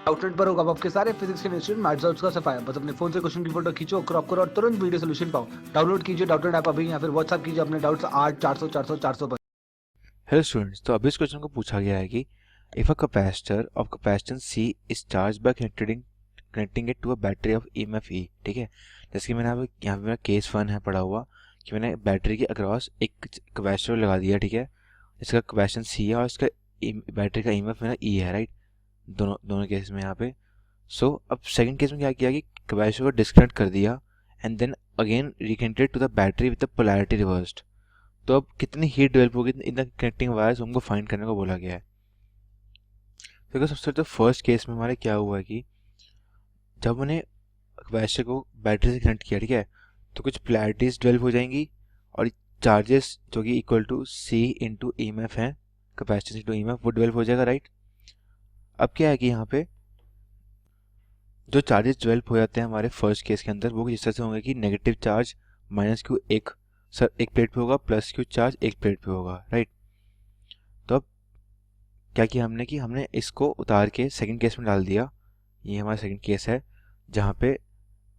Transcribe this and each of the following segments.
Outlet पर होगा आपके सारे फिजिक्स के इंस्टीट्यूट मैथ्स और उसका सफाया। बस अपने फोन से क्वेश्चन की फोटो खींचो, क्रॉप करो और तुरंत वीडियो सोल्यूशन पाओ। डाउनलोड कीजिए डाउटनेट ऐप अभी या फिर व्हाट्सएप कीजिए अपने डाउट्स 8 400 400 400 पर। हेलो स्टूडेंट्स, तो अभी इस क्वेश्चन को पूछा गया है कि if a capacitor of capacitance C is charge by connecting it to a battery of EMF E। ठीक है, जैसे कि मैंने यहाँ पे मेरा केस 1 है पढ़ा हुआ कि मैंने बैटरी के अक्रॉस एक कैपेसिटर लगा दिया। ठीक है, इसका कैपेसिटेंस C है और इसका बैटरी का EMF मेरा E है। राइट, दोनों दोनों केस में यहाँ पे। सो अब सेकंड केस में क्या किया कि कैपेसिटर को डिस्कनेक्ट कर दिया and then again reconnected to the battery with the polarity reversed. तो अब कितनी हीट डेवलप होगी इन द कनेक्टिंग वायर्स हमको फाइंड करने को बोला गया है। तो सबसे तो फर्स्ट केस में हमारे क्या हुआ है कि जब मैंने कैपेसिटर को बैटरी से कनेक्ट किया, ठीक है, तो कुछ पोलैरिटीज डेवलप हो जाएंगी और चार्जेस जो कि equal to C into EMF है, कैपेसिटेंस इंटू EMF, वो डेवलप हो जाएगा। राइट, अब क्या है कि यहाँ पे जो चार्जेस डेवलप हो जाते हैं हमारे फर्स्ट केस के अंदर, वो जिस तरह से होंगे कि नेगेटिव चार्ज -Q एक प्लेट पे होगा, +Q चार्ज एक प्लेट पे होगा। राइट, तो अब क्या किया हमने कि हमने इसको उतार के सेकंड केस में डाल दिया। ये हमारा सेकंड केस है जहाँ पे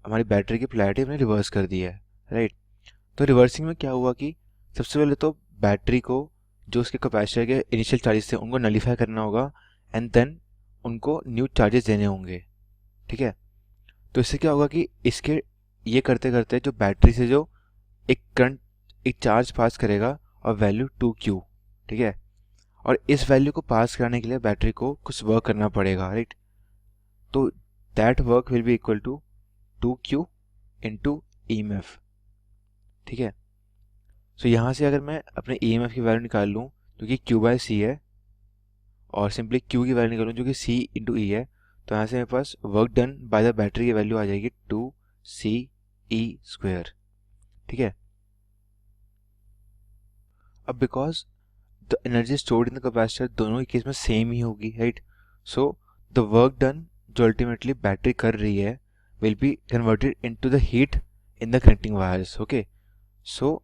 हमारी बैटरी की पोलैरिटी हमने रिवर्स कर दी है। राइट, तो रिवर्सिंग में क्या हुआ कि सबसे पहले तो बैटरी को जो उसके कैपेसिटर के इनिशियल चार्जेस थे उनको नलीफाई करना होगा एंड देन उनको न्यू चार्जेस देने होंगे। ठीक है, तो इससे क्या होगा कि इसके ये करते करते जो बैटरी से जो एक चार्ज पास करेगा और वैल्यू 2Q। ठीक है, और इस वैल्यू को पास कराने के लिए बैटरी को कुछ वर्क करना पड़ेगा। राइट, तो that work will be equal to 2Q into EMF। ठीक है, सो यहाँ से अगर मैं अपने EMF की वैल्यू निकाल लूँ जो कि Q/C है और सिंपली Q की वैल्यू निकालूँ जो कि C इंटू E है, तो यहाँ से मेरे पास work done by the battery की वैल्यू आ जाएगी 2CE²। ठीक है, अब because the energy stored in the capacitor दोनों ही केस में सेम ही होगी। Right, so the work done जो अल्टीमेटली बैटरी कर रही है will be converted into the heat in the connecting wires. Okay, so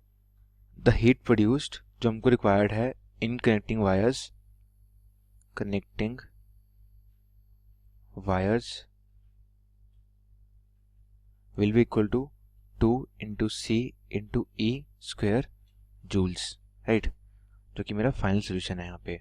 the heat produced जो हमको रिक्वायर्ड है in connecting wires will be equal to 2 into C into E² joules. Right, जो कि मेरा final solution है यहाँ पे।